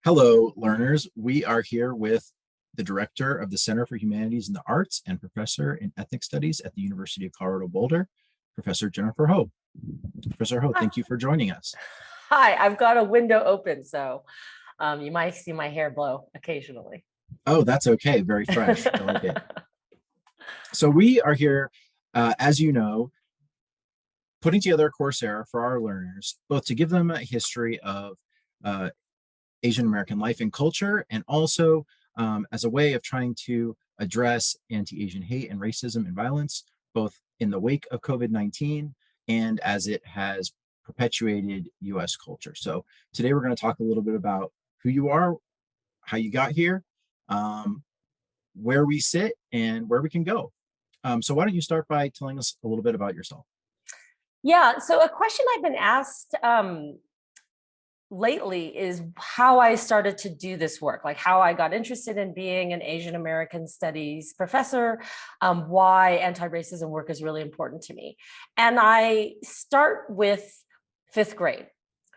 Hello, learners. We are here with the director of the Center for Humanities and the Arts and professor in ethnic studies at the University of Colorado Boulder, Professor Jennifer Ho. Professor Ho, thank you for joining us. Hi, I've got a window open, so you might see my hair blow occasionally. Oh, that's okay. Very fresh. I like it. So we are here, as you know, putting together a Coursera for our learners, both to give them a history of uh, Asian American life and culture, and also as a way of trying to address anti-Asian hate and racism and violence, both in the wake of COVID-19 and as it has perpetuated US culture. So today we're going to talk a little bit about who you are, how you got here, um, where we sit, and where we can go. So why don't you start by telling us a little bit about yourself? Yeah, so a question I've been asked lately is how I started to do this work, like how I got interested in being an Asian American studies professor, why anti-racism work is really important to me. And I start with fifth grade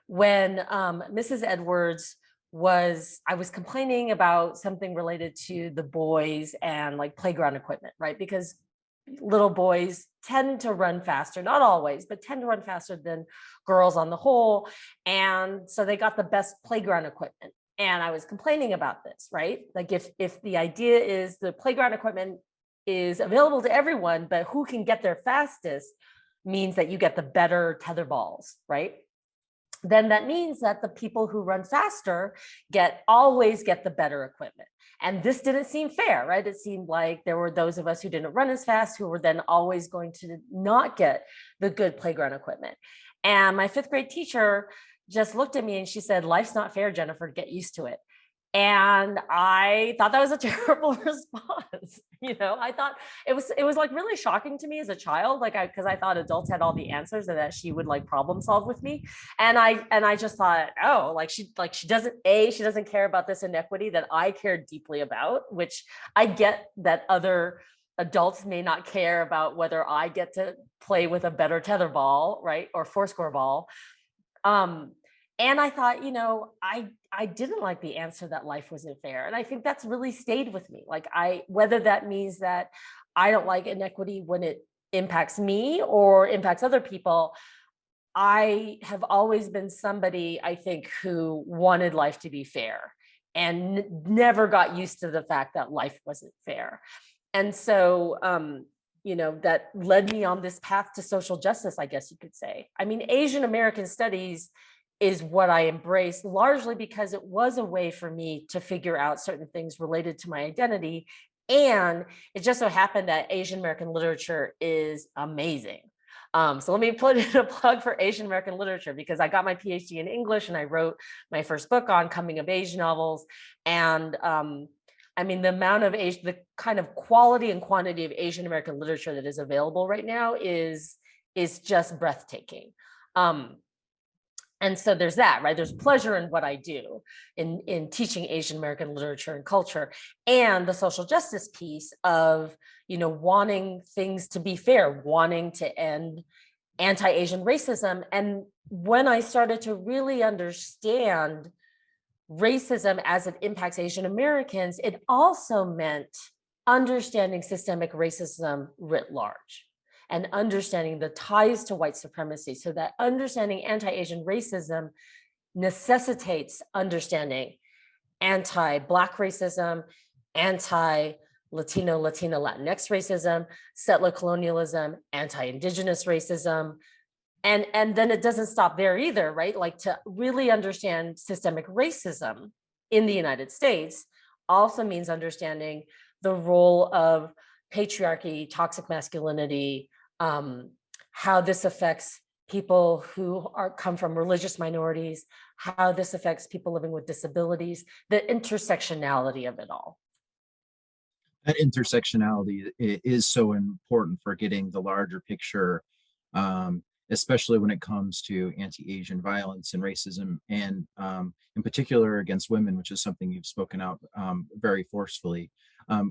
when Mrs. Edwards I was complaining about something related to the boys and like playground equipment, right? Because little boys tend to run faster, not always, but tend to run faster than girls on the whole. And so they got the best playground equipment. And I was complaining about this, right? Like if the idea is the playground equipment is available to everyone, but who can get there fastest means that you get the better tether balls, right? Then that means that the people who run faster always get the better equipment. And this didn't seem fair, right? It seemed like there were those of us who didn't run as fast who were then always going to not get the good playground equipment. And my fifth grade teacher just looked at me and she said, "Life's not fair, Jennifer, get used to it." And I thought that was a terrible response. I thought it was like really shocking to me as a child, like because I thought adults had all the answers and that she would like problem solve with me. And I just thought, oh, she doesn't care about this inequity that I care deeply about, which I get that other adults may not care about whether I get to play with a better tether ball, right? Or fourscore ball. And I thought, I didn't like the answer that life wasn't fair. And I think that's really stayed with me. Like whether that means that I don't like inequity when it impacts me or impacts other people, I have always been somebody, I think, who wanted life to be fair and never got used to the fact that life wasn't fair. And so, that led me on this path to social justice, I guess you could say. I mean, Asian American studies is what I embraced largely because it was a way for me to figure out certain things related to my identity. And it just so happened that Asian American literature is amazing. So let me put in a plug for Asian American literature because I got my PhD in English and I wrote my first book on coming of age novels. And I mean, the kind of quality and quantity of Asian American literature that is available right now is just breathtaking. And so there's that, right? There's pleasure in what I do in teaching Asian American literature and culture, and the social justice piece of, wanting things to be fair, wanting to end anti-Asian racism. And when I started to really understand racism as it impacts Asian Americans, it also meant understanding systemic racism writ large and understanding the ties to white supremacy, so that understanding anti-Asian racism necessitates understanding anti-Black racism, anti-Latino, Latina, Latinx racism, settler colonialism, anti-Indigenous racism. And then it doesn't stop there either, right? Like to really understand systemic racism in the United States also means understanding the role of patriarchy, toxic masculinity, how this affects people who come from religious minorities, how this affects people living with disabilities, the intersectionality of it all. That intersectionality is so important for getting the larger picture, especially when it comes to anti-Asian violence and racism, and in particular against women, which is something you've spoken out very forcefully.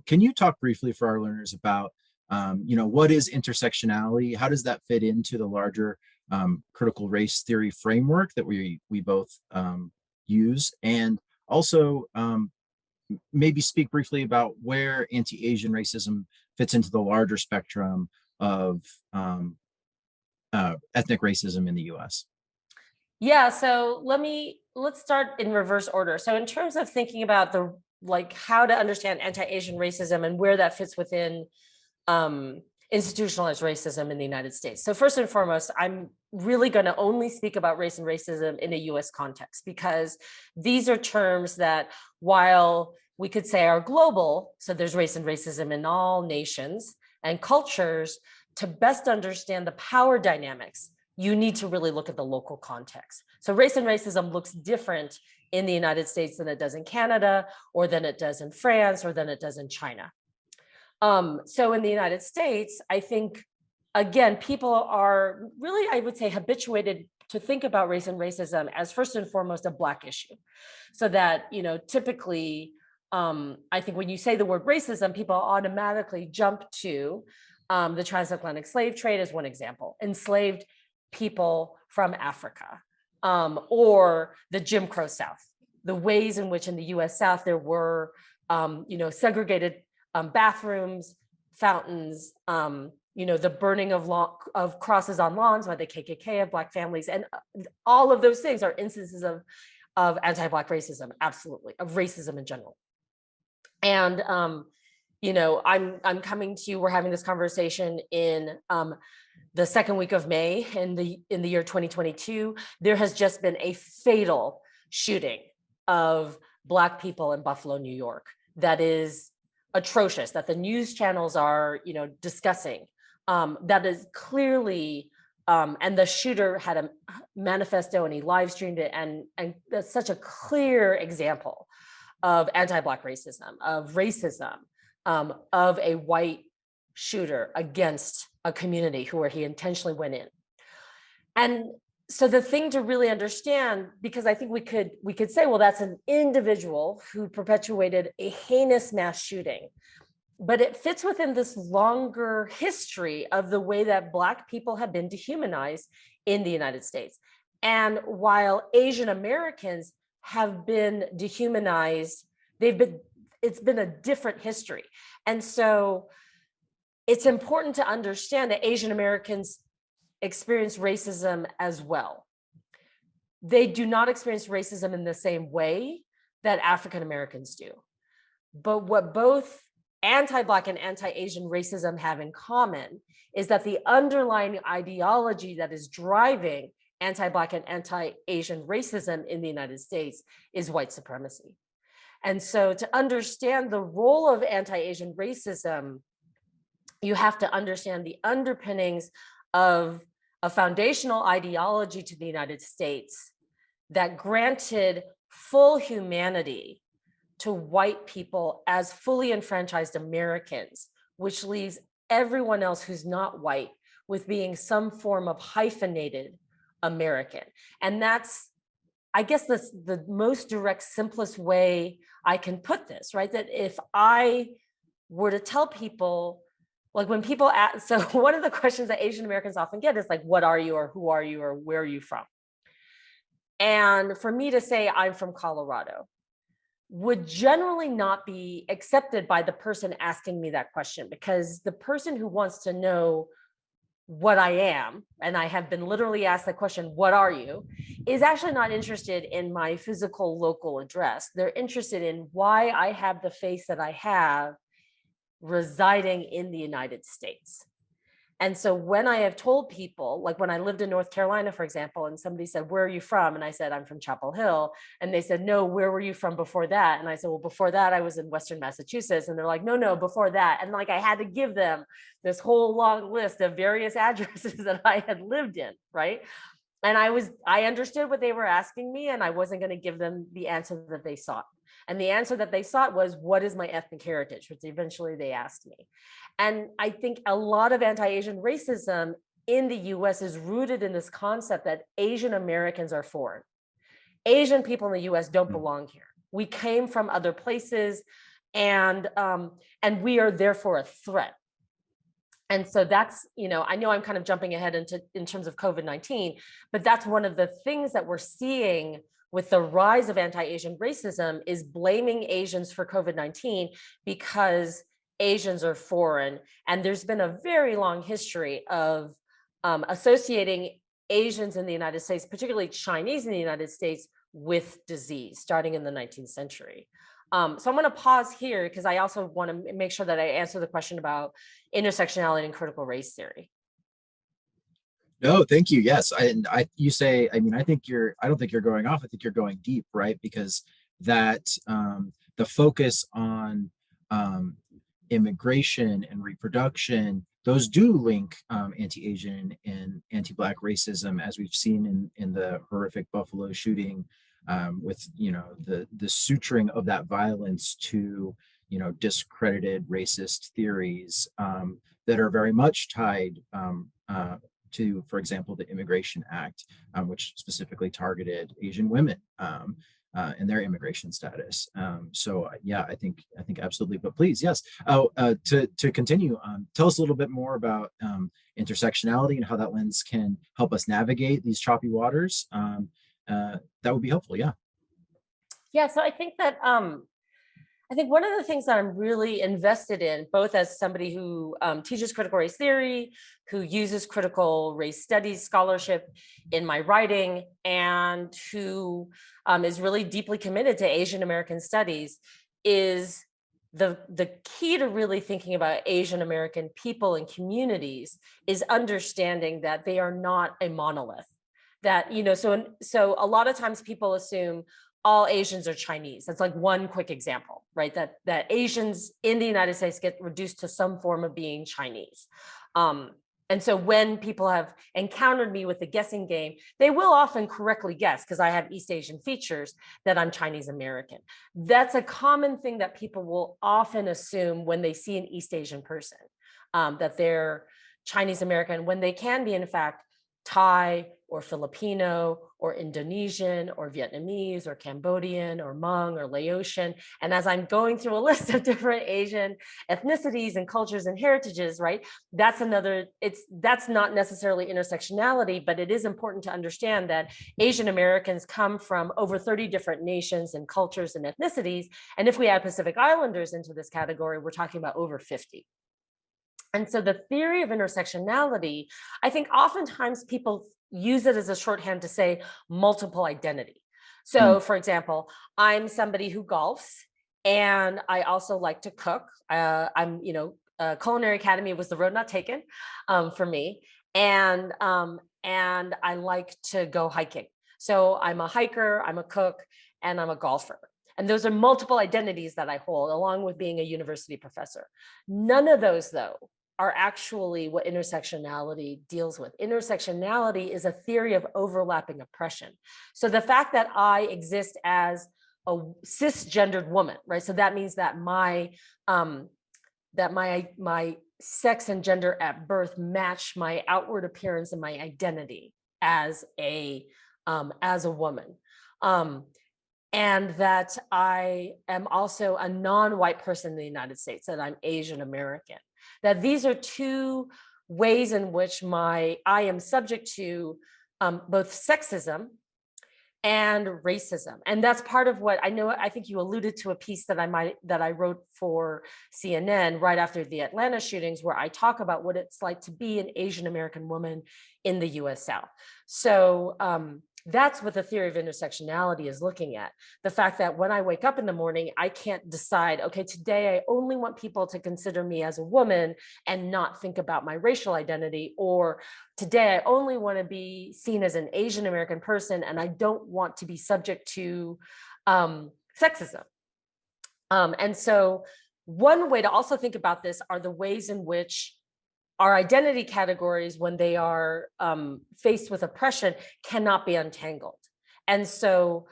Can you talk briefly for our learners about, what is intersectionality? How does that fit into the larger critical race theory framework that we both use? And Also, maybe speak briefly about where anti-Asian racism fits into the larger spectrum of ethnic racism in the US. Yeah, so let's start in reverse order. So in terms of thinking about the like how to understand anti-Asian racism and where that fits within um, institutionalized racism in the United States. So first and foremost, I'm really going to only speak about race and racism in a US context, because these are terms that, while we could say are global, so there's race and racism in all nations and cultures, to best understand the power dynamics, you need to really look at the local context. So race and racism looks different in the United States than it does in Canada, or than it does in France, or than it does in China. So in the United States, I think, again, people are really, I would say, habituated to think about race and racism as first and foremost a Black issue. So that, typically, I think when you say the word racism, people automatically jump to the transatlantic slave trade as one example, enslaved people from Africa, or the Jim Crow South, the ways in which in the US South there were, segregated bathrooms, fountains, the burning of crosses on lawns by the KKK of Black families, and all of those things are instances of anti-Black racism, absolutely, of racism in general. And I'm coming to you. We're having this conversation in the second week of May in the year 2022. There has just been a fatal shooting of Black people in Buffalo, New York, that is atrocious, that the news channels are, discussing. That is clearly, and the shooter had a manifesto and he live streamed it, and that's such a clear example of anti-Black racism, of racism, of a white shooter against a community where he intentionally went in. And so the thing to really understand, because I think we could say, well, that's an individual who perpetuated a heinous mass shooting, but it fits within this longer history of the way that Black people have been dehumanized in the United States. And while Asian Americans have been dehumanized, it's been a different history. And so it's important to understand that Asian Americans experience racism as well. They do not experience racism in the same way that African Americans do. But what both anti-Black and anti-Asian racism have in common is that the underlying ideology that is driving anti-Black and anti-Asian racism in the United States is white supremacy. And so to understand the role of anti-Asian racism, you have to understand the underpinnings of a foundational ideology to the United States that granted full humanity to white people as fully enfranchised Americans, which leaves everyone else who's not white with being some form of hyphenated American. And that's, I guess, the most direct, simplest way I can put this, right? That if I were to tell people, like when people ask, so one of the questions that Asian Americans often get is like, what are you, or who are you, or where are you from? And for me to say I'm from Colorado would generally not be accepted by the person asking me that question, because the person who wants to know what I am, and I have been literally asked the question, what are you, is actually not interested in my physical local address. They're interested in why I have the face that I have residing in the United States. And so when I have told people, like when I lived in North Carolina, for example, and somebody said, where are you from? And I said, I'm from Chapel Hill. And they said, no, where were you from before that? And I said, well, before that, I was in Western Massachusetts. And they're like, no, before that. And like, I had to give them this whole long list of various addresses that I had lived in, right? And I understood what they were asking me, and I wasn't going to give them the answer that they sought. And the answer that they sought was, what is my ethnic heritage? Which eventually they asked me. And I think a lot of anti-Asian racism in the US is rooted in this concept that Asian Americans are foreign. Asian people in the US don't belong here. We came from other places, and we are therefore a threat. And so that's, I know I'm kind of jumping ahead in terms of COVID-19, but that's one of the things that we're seeing with the rise of anti-Asian racism is blaming Asians for COVID-19 because Asians are foreign. And there's been a very long history of associating Asians in the United States, particularly Chinese in the United States, with disease starting in the 19th century. So I'm going to pause here because I also want to make sure that I answer the question about intersectionality and critical race theory. No, thank you. Yes, you say, I mean, I don't think you're going off. I think you're going deep, right? Because that the focus on immigration and reproduction, those do link anti-Asian and anti-Black racism, as we've seen in the horrific Buffalo shooting, with the suturing of that violence to discredited racist theories that are very much tied to, for example, the Immigration Act, which specifically targeted Asian women and their immigration status. So yeah, I think absolutely. But please, yes. To continue, tell us a little bit more about intersectionality and how that lens can help us navigate these choppy waters. That would be helpful. Yeah. Yeah. So I think that I think one of the things that I'm really invested in, both as somebody who teaches critical race theory, who uses critical race studies scholarship in my writing, and who is really deeply committed to Asian American studies, is the key to really thinking about Asian American people and communities is understanding that they are not a monolith. That, so a lot of times people assume all Asians are Chinese. That's like one quick example, right? That Asians in the United States get reduced to some form of being Chinese. And so when people have encountered me with the guessing game, they will often correctly guess, because I have East Asian features, that I'm Chinese American. That's a common thing that people will often assume when they see an East Asian person, that they're Chinese American, when they can be, in fact, Thai or Filipino or Indonesian or Vietnamese or Cambodian or Hmong or Laotian. And as I'm going through a list of different Asian ethnicities and cultures and heritages, right, that's not necessarily intersectionality, but it is important to understand that Asian Americans come from over 30 different nations and cultures and ethnicities. And if we add Pacific Islanders into this category, we're talking about over 50. And so the theory of intersectionality, I think oftentimes people use it as a shorthand to say multiple identity. So for example, I'm somebody who golfs and I also like to cook. Culinary Academy was the road not taken for me. And I like to go hiking. So I'm a hiker, I'm a cook, and I'm a golfer. And those are multiple identities that I hold, along with being a university professor. None of those, though, are actually what intersectionality deals with. Intersectionality is a theory of overlapping oppression. So the fact that I exist as a cisgendered woman, right? So that means that my sex and gender at birth match my outward appearance and my identity as a woman. And that I am also a non-white person in the United States, that I'm Asian American. That these are two ways in which I am subject to both sexism and racism. And that's part of what I think you alluded to a piece that I wrote for CNN right after the Atlanta shootings, where I talk about what it's like to be an Asian American woman in the US South. So that's what the theory of intersectionality is looking at. The fact that when I wake up in the morning, I can't decide, okay, today I only want people to consider me as a woman and not think about my racial identity, or today I only want to be seen as an Asian American person and I don't want to be subject to sexism. And so one way to also think about this are the ways in which our identity categories, when they are faced with oppression, cannot be untangled. And so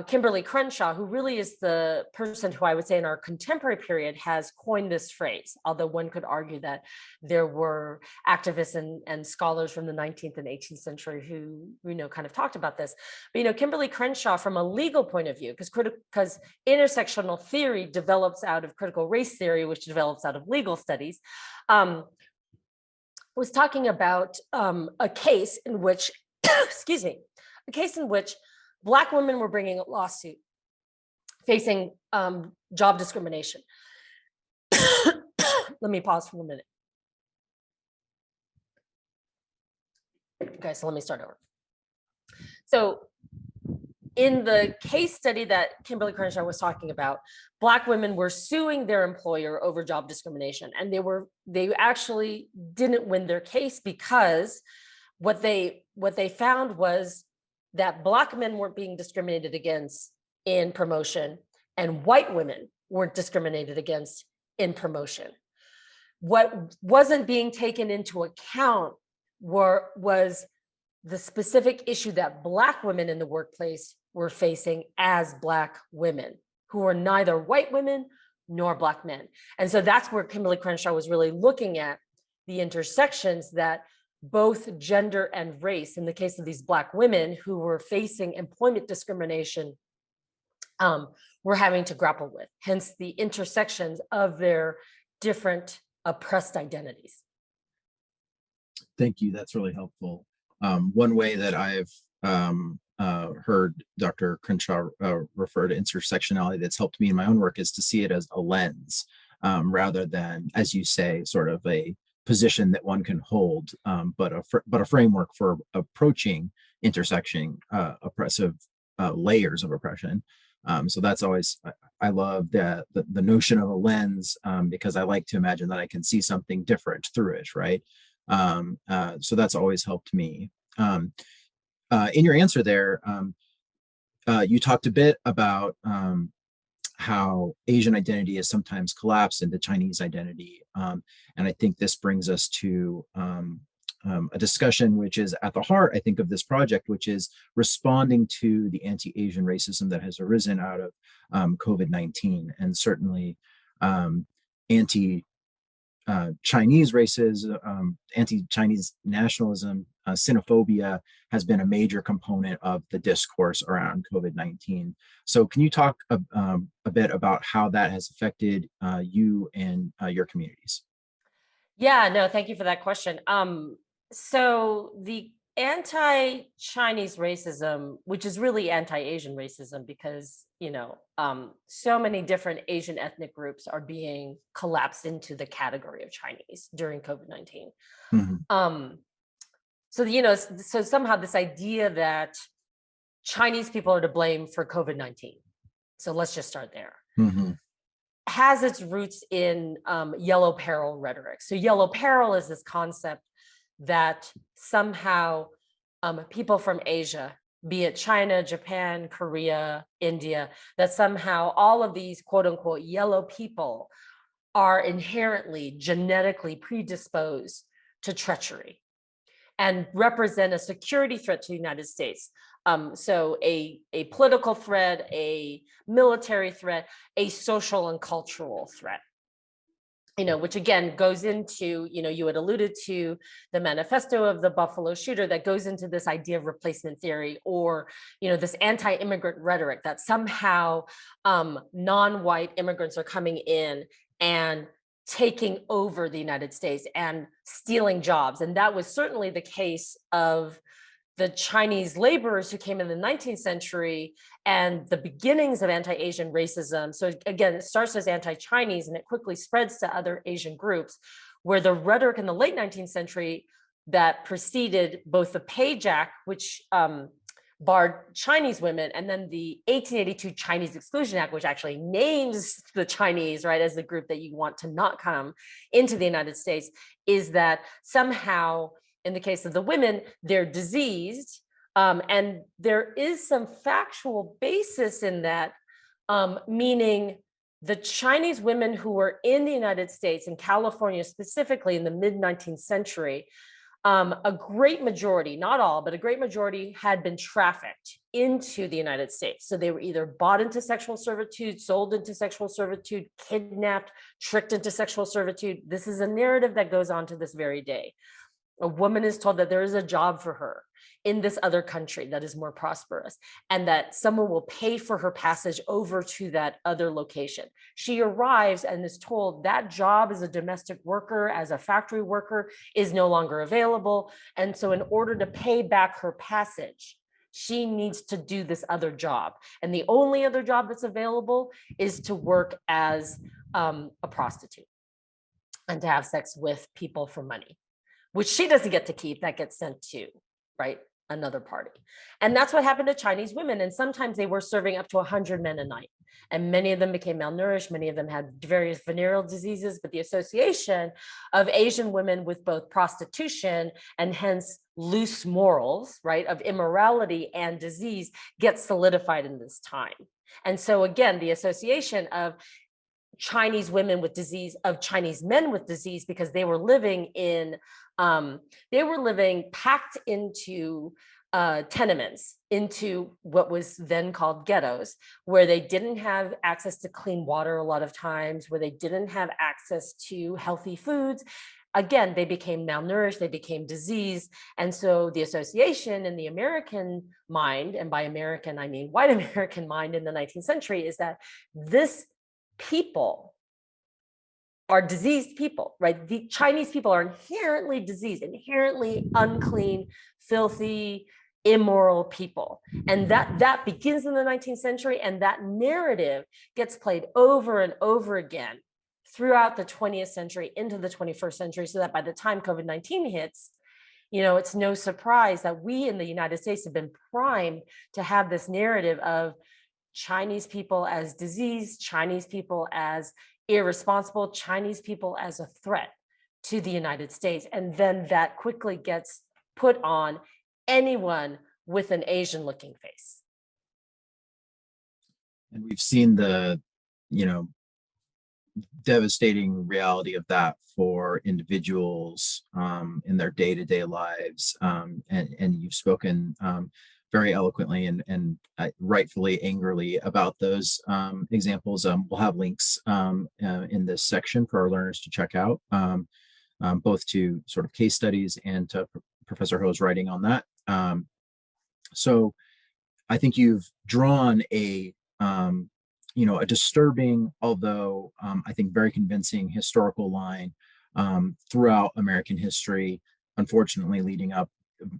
Kimberly Crenshaw, who really is the person who I would say in our contemporary period has coined this phrase, although one could argue that there were activists and scholars from the 19th and 18th century who kind of talked about this. But Kimberly Crenshaw, from a legal point of view, because intersectional theory develops out of critical race theory, which develops out of legal studies, was talking about a case in which, excuse me, a case in which Black women were bringing a lawsuit facing job discrimination. Let me pause for a minute. Okay, so let me start over. So in the case study that Kimberly Crenshaw was talking about, Black women were suing their employer over job discrimination, and they actually didn't win their case because what they found was that Black men weren't being discriminated against in promotion, and white women weren't discriminated against in promotion. What wasn't being taken into account was the specific issue that Black women in the workplace were facing as Black women, who are neither white women nor Black men. And so that's where Kimberly Crenshaw was really looking at the intersections that both gender and race, in the case of these Black women who were facing employment discrimination, were having to grapple with, hence the intersections of their different oppressed identities. Thank you. That's really helpful. One way that I've heard Dr. Crenshaw refer to intersectionality that's helped me in my own work is to see it as a lens rather than, as you say, sort of a position that one can hold, but a framework for approaching intersecting oppressive layers of oppression. So that's always, I love the notion of a lens because I like to imagine that I can see something different through it, right? So that's always helped me. In your answer there, you talked a bit about how Asian identity is sometimes collapsed into Chinese identity. And I think this brings us to a discussion which is at the heart, I think, of this project, which is responding to the anti-Asian racism that has arisen out of COVID-19. And certainly anti-Chinese racism, anti-Chinese nationalism, xenophobia has been a major component of the discourse around COVID-19. So can you talk a bit about how that has affected you and your communities? Yeah, no, thank you for that question. So the anti-Chinese racism, which is really anti-Asian racism, because so many different Asian ethnic groups are being collapsed into the category of Chinese during COVID-19. Mm-hmm. So somehow this idea that Chinese people are to blame for COVID-19. So let's just start there. Mm-hmm. Has its roots in yellow peril rhetoric. So yellow peril is this concept that somehow people from Asia, be it China, Japan, Korea, India, that somehow all of these quote unquote yellow people are inherently genetically predisposed to treachery and represent a security threat to the United States. So a political threat, a military threat, a social and cultural threat. Which again goes into, you had alluded to the manifesto of the Buffalo shooter that goes into this idea of replacement theory, or, this anti-immigrant rhetoric that somehow non-white immigrants are coming in and taking over the United States and stealing jobs. And that was certainly the case of the Chinese laborers who came in the 19th century and the beginnings of anti-Asian racism. So again, it starts as anti-Chinese and it quickly spreads to other Asian groups, where the rhetoric in the late 19th century that preceded both the Page Act, which barred Chinese women, and then the 1882 Chinese Exclusion Act, which actually names the Chinese, right, as the group that you want to not come into the United States, is that somehow, in the case of the women, they're diseased. And there is some factual basis in that, meaning the Chinese women who were in the United States, in California specifically in the mid-19th century, a great majority, not all, but a great majority had been trafficked into the United States. So they were either bought into sexual servitude, sold into sexual servitude, kidnapped, tricked into sexual servitude. This is a narrative that goes on to this very day. A woman is told that there is a job for her in this other country that is more prosperous, and that someone will pay for her passage over to that other location. She arrives and is told that job as a domestic worker, as a factory worker, is no longer available. And so in order to pay back her passage, she needs to do this other job. And the only other job that's available is to work as a prostitute and to have sex with people for money, which she doesn't get to keep, that gets sent to, right, another party. And that's what happened to Chinese women. And sometimes they were serving up to 100 men a night. And many of them became malnourished. Many of them had various venereal diseases, but the association of Asian women with both prostitution and hence loose morals, right, of immorality and disease gets solidified in this time. And so again, the association of Chinese women with disease, of Chinese men with disease, because they were living packed into tenements, into what was then called ghettos, where they didn't have access to clean water a lot of times, where they didn't have access to healthy foods. Again, they became malnourished, they became diseased. And so the association in the American mind, and by American, I mean white American mind in the 19th century, is that this people are diseased people, right? The Chinese people are inherently diseased, inherently unclean, filthy, immoral people. And that begins in the 19th century, and that narrative gets played over and over again throughout the 20th century into the 21st century, so that by the time COVID-19 hits, it's no surprise that we in the United States have been primed to have this narrative of Chinese people as disease, Chinese people as irresponsible, Chinese people as a threat to the United States. And then that quickly gets put on anyone with an Asian looking face. And we've seen the, devastating reality of that for individuals in their day-to-day lives. And you've spoken very eloquently and rightfully angrily about those examples. We'll have links in this section for our learners to check out, both to sort of case studies and to Professor Ho's writing on that. So I think you've drawn a disturbing, although I think very convincing historical line throughout American history, unfortunately leading up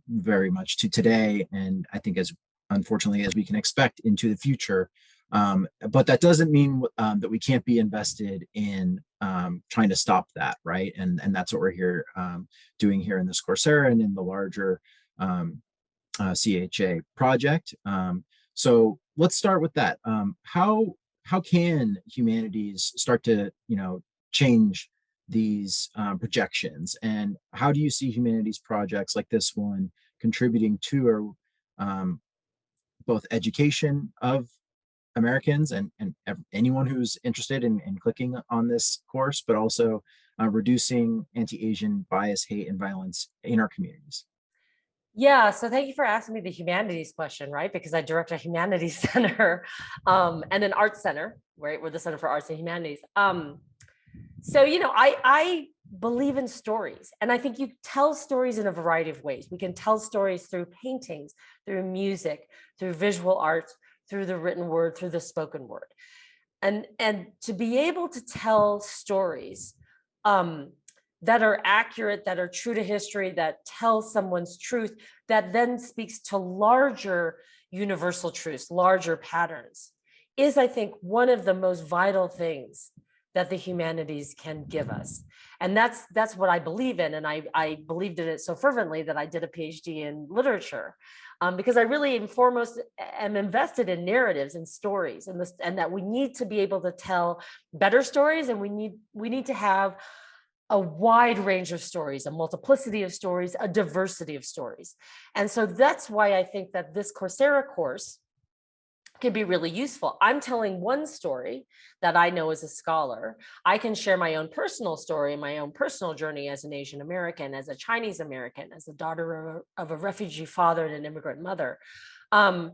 very much to today, and I think as unfortunately as we can expect into the future. But that doesn't mean that we can't be invested in trying to stop that, right? And that's what we're here doing here in this Coursera and in the larger CHA project. So let's start with that. How can humanities start to change these projections, and how do you see humanities projects like this one contributing to both education of Americans and anyone who's interested in clicking on this course, but also reducing anti-Asian bias, hate, and violence in our communities? Yeah, so thank you for asking me the humanities question, right? Because I direct a humanities center and an arts center, right? We're the Center for Arts and Humanities. So, I believe in stories, and I think you tell stories in a variety of ways. We can tell stories through paintings, through music, through visual arts, through the written word, through the spoken word. And to be able to tell stories that are accurate, that are true to history, that tell someone's truth, that then speaks to larger universal truths, larger patterns, is, I think, one of the most vital things that the humanities can give us. And that's what I believe in. And I believed in it so fervently that I did a PhD in literature, because I really and foremost am invested in narratives and stories, and that we need to be able to tell better stories, and we need to have a wide range of stories, a multiplicity of stories, a diversity of stories. And so that's why I think that this Coursera course can be really useful. I'm telling one story that I know as a scholar. I can share my own personal story, my own personal journey as an Asian American, as a Chinese American, as the daughter of a refugee father and an immigrant mother. And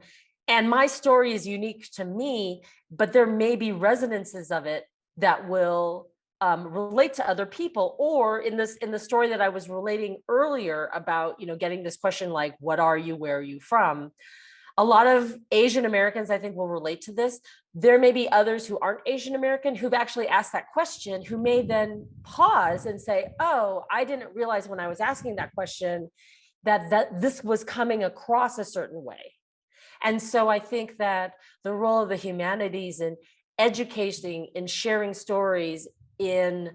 my story is unique to me, but there may be resonances of it that will relate to other people. Or in the story that I was relating earlier about, getting this question like, what are you, where are you from? A lot of Asian Americans, I think, will relate to this. There may be others who aren't Asian American who've actually asked that question, who may then pause and say, oh, I didn't realize when I was asking that question that this was coming across a certain way, And so I think that the role of the humanities in educating, in sharing stories, in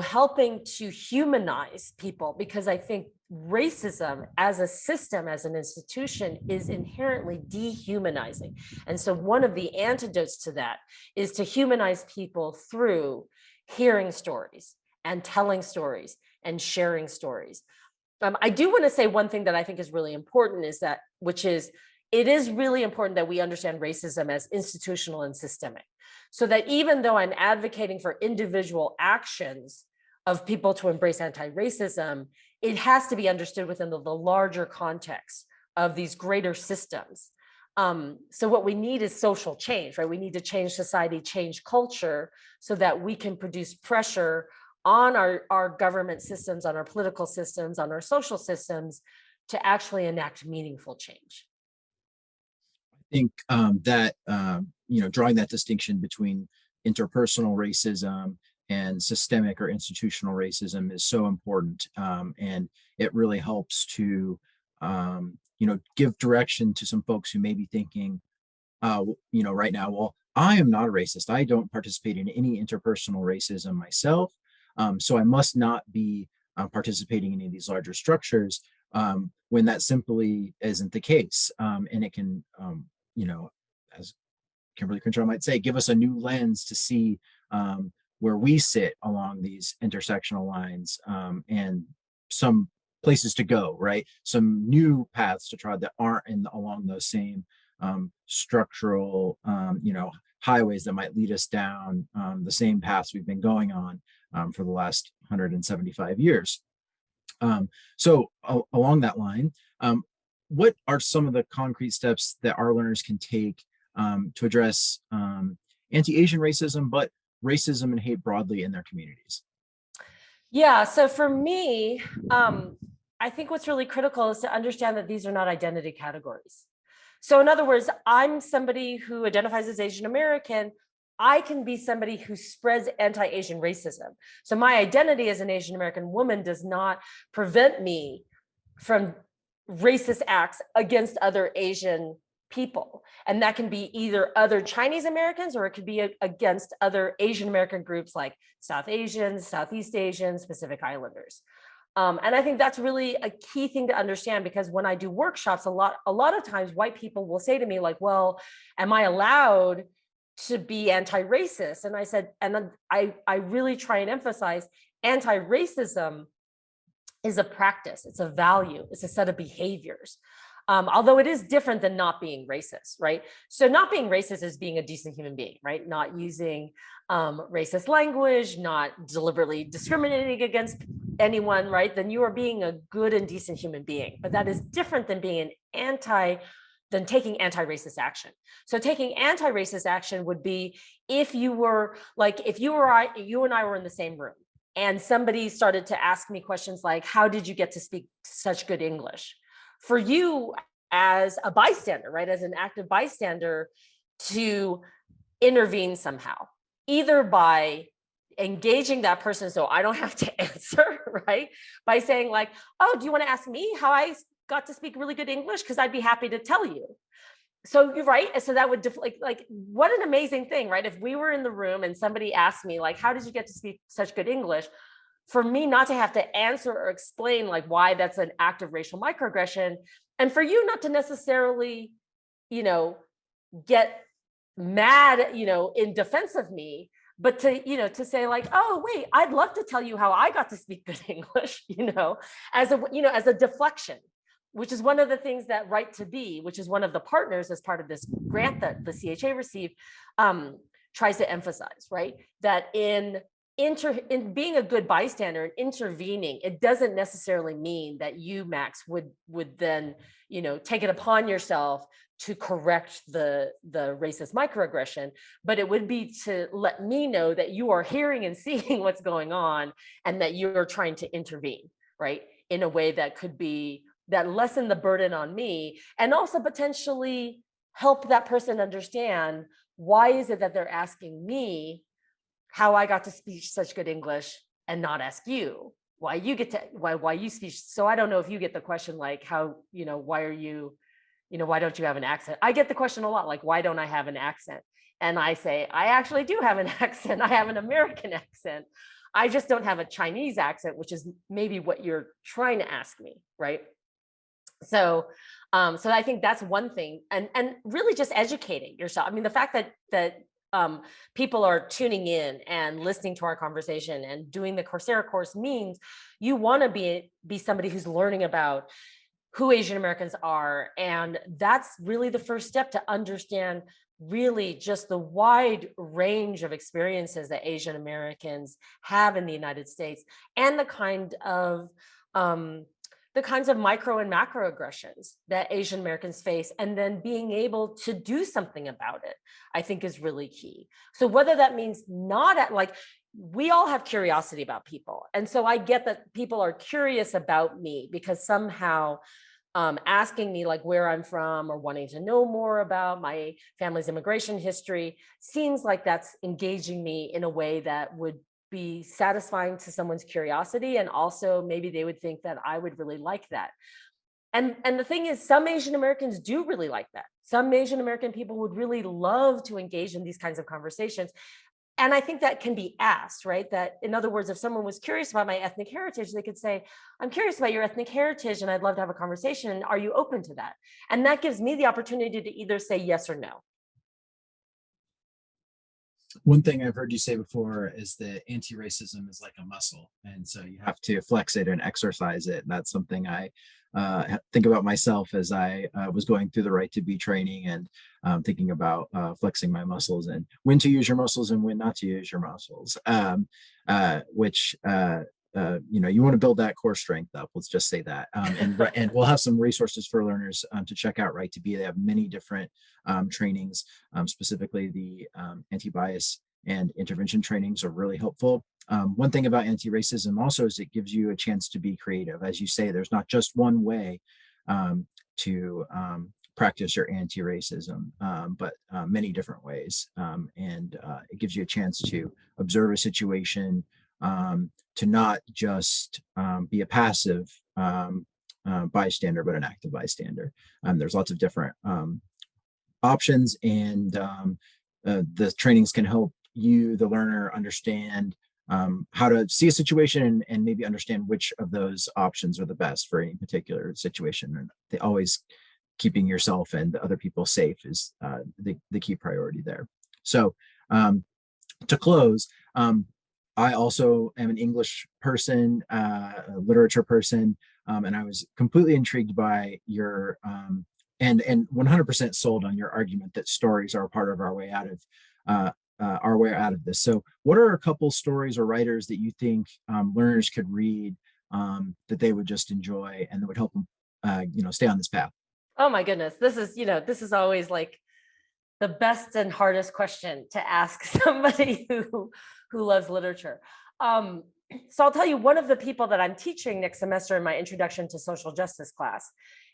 helping to humanize people, because I think racism as a system, as an institution, is inherently dehumanizing. And so one of the antidotes to that is to humanize people through hearing stories and telling stories and sharing stories. I do want to say one thing that I think is really important is that, which is, it is really important that we understand racism as institutional and systemic. So that even though I'm advocating for individual actions of people to embrace anti-racism, it has to be understood within the larger context of these greater systems. So what we need is social change, right? We need to change society, change culture, so that we can produce pressure on our government systems, on our political systems, on our social systems, to actually enact meaningful change. Think that drawing that distinction between interpersonal racism and systemic or institutional racism is so important, and it really helps to give direction to some folks who may be thinking, right now, well, I am not a racist. I don't participate in any interpersonal racism myself, so I must not be participating in any of these larger structures. When that simply isn't the case, and it can as Kimberly Crenshaw might say, give us a new lens to see where we sit along these intersectional lines, and some places to go, right? Some new paths to trod that aren't along those same structural, highways that might lead us down the same paths we've been going on for the last 175 years. So along that line, what are some of the concrete steps that our learners can take to address anti-Asian racism, but racism and hate broadly in their communities? Yeah, so for me, I think what's really critical is to understand that these are not identity categories. So in other words, I'm somebody who identifies as Asian American. I can be somebody who spreads anti-Asian racism. So my identity as an Asian American woman does not prevent me from racist acts against other Asian people. And that can be either other Chinese Americans, or it could be against other Asian American groups like South Asians, Southeast Asians, Pacific Islanders. And I think that's really a key thing to understand, because when I do workshops, a lot of times white people will say to me like, well, am I allowed to be anti-racist? And I said, and then I really try and emphasize, anti-racism is a practice, it's a value, it's a set of behaviors. Although it is different than not being racist, right? So not being racist is being a decent human being, right? Not using racist language, not deliberately discriminating against anyone, right? Then you are being a good and decent human being. But that is different than being than taking anti-racist action. So taking anti-racist action would be if you and I were in the same room, and somebody started to ask me questions like, how did you get to speak such good English? For you as a bystander, right, as an active bystander, to intervene somehow, either by engaging that person so I don't have to answer, right, by saying like, oh, do you want to ask me how I got to speak really good English? Because I'd be happy to tell you. So you're right. So that would like what an amazing thing, right? If we were in the room and somebody asked me like, how did you get to speak such good English? For me not to have to answer or explain like why that's an act of racial microaggression, and for you not to necessarily, get mad, in defense of me, but to say like, oh wait, I'd love to tell you how I got to speak good English, as a deflection, which is one of the things that Right to Be, which is one of the partners as part of this grant that the CHA received, tries to emphasize, right? That in being a good bystander and intervening, it doesn't necessarily mean that you, Max, would then, take it upon yourself to correct the racist microaggression, but it would be to let me know that you are hearing and seeing what's going on, and that you're trying to intervene, right, in a way that could be that lessen the burden on me, and also potentially help that person understand why is it that they're asking me how I got to speak such good English and not ask you why you speak. So I don't know if you get the question like how, why are you, why don't you have an accent? I get the question a lot, like, why don't I have an accent? And I say, I actually do have an accent. I have an American accent. I just don't have a Chinese accent, which is maybe what you're trying to ask me, right? So, so I think that's one thing, and really just educating yourself. I mean, the fact that people are tuning in and listening to our conversation and doing the Coursera course means you want to be somebody who's learning about who Asian Americans are. And that's really the first step to understand really just the wide range of experiences that Asian Americans have in the United States, and um, the kinds of micro and macroaggressions that Asian Americans face, and then being able to do something about it, I think is really key. So whether that means not at like, we all have curiosity about people. And so I get that people are curious about me because somehow asking me like where I'm from or wanting to know more about my family's immigration history seems like that's engaging me in a way that would be satisfying to someone's curiosity. And also maybe they would think that I would really like that. And the thing is, some Asian Americans do really like that. Some Asian American people would really love to engage in these kinds of conversations. And I think that can be asked, right? That, in other words, if someone was curious about my ethnic heritage, they could say, I'm curious about your ethnic heritage and I'd love to have a conversation. Are you open to that? And that gives me the opportunity to either say yes or no. One thing I've heard you say before is that anti-racism is like a muscle, and so you have to flex it and exercise it. And that's something I think about myself as I was going through the right to be training, and thinking about flexing my muscles and when to use your muscles and when not to use your muscles. Which you want to build that core strength up. Let's just say that. And we'll have some resources for learners to check out. Right to be. They have many different trainings. Specifically, the anti-bias and intervention trainings are really helpful. One thing about anti-racism also is it gives you a chance to be creative. As you say, there's not just one way to practice your anti-racism, but many different ways. And it gives you a chance to observe a situation, to not just be a passive bystander, but an active bystander. There's lots of different options, and the trainings can help you, the learner, understand how to see a situation, and maybe understand which of those options are the best for any particular situation. And they always keeping yourself and the other people safe is the key priority there. So to close, I also am an English person, a literature person, and I was completely intrigued by your and 100% sold on your argument that stories are a part of our way out of this. So, what are a couple stories or writers that you think learners could read that they would just enjoy and that would help them, stay on this path? Oh my goodness. This is always like the best and hardest question to ask somebody who loves literature. So I'll tell you, one of the people that I'm teaching next semester in my Introduction to Social Justice class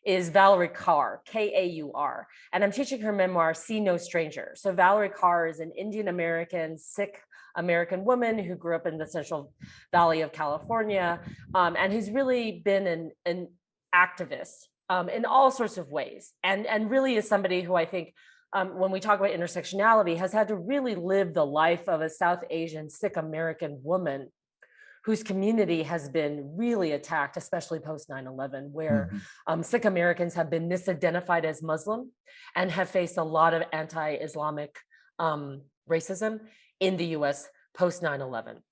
is Valerie Kaur, Kaur, and I'm teaching her memoir, See No Stranger. So Valerie Kaur is an Indian American, Sikh American woman who grew up in the Central Valley of California, and who's really been an activist in all sorts of ways, and really is somebody who I think, when we talk about intersectionality, has had to really live the life of a South Asian Sikh American woman whose community has been really attacked, especially post 9/11, where Sikh Americans have been misidentified as Muslim and have faced a lot of anti-Islamic racism in the US post 9/11.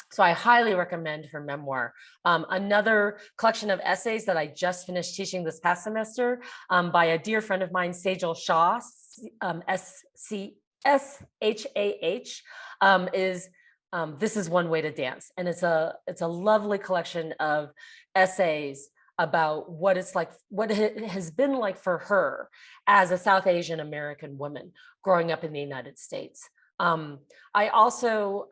So I highly recommend her memoir. Another collection of essays that I just finished teaching this past semester, by a dear friend of mine, Sejal Shah, SCSHAH, is This Is One Way to Dance. And it's a lovely collection of essays about what it's like, what it has been like for her as a South Asian American woman growing up in the United States. I also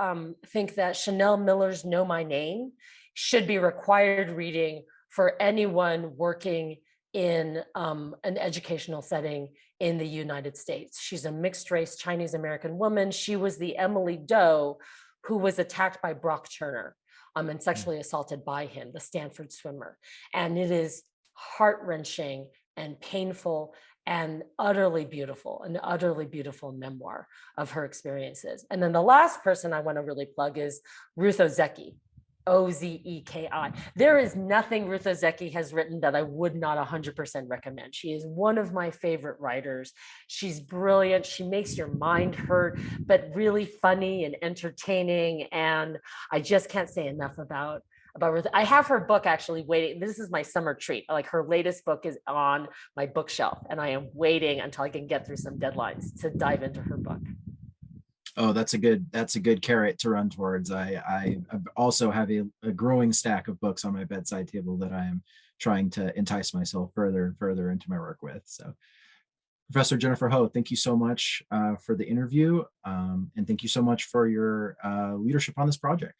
think that Chanel Miller's Know My Name should be required reading for anyone working in an educational setting in the United States. She's a mixed race Chinese American woman. She was the Emily Doe who was attacked by Brock Turner and sexually assaulted by him, the Stanford swimmer. And it is heart-wrenching and painful and an utterly beautiful memoir of her experiences. And then the last person I want to really plug is Ruth Ozeki. Ozeki. There is nothing Ruth Ozeki has written that I would not 100% recommend. She is one of my favorite writers. She's brilliant. She makes your mind hurt, but really funny and entertaining. And I just can't say enough about Ruth. I have her book actually waiting. This is my summer treat. Like, her latest book is on my bookshelf, and I am waiting until I can get through some deadlines to dive into her book. Oh, that's a good carrot to run towards. I also have a growing stack of books on my bedside table that I am trying to entice myself further and further into my work with. So, Professor Jennifer Ho, thank you so much for the interview, and thank you so much for your leadership on this project.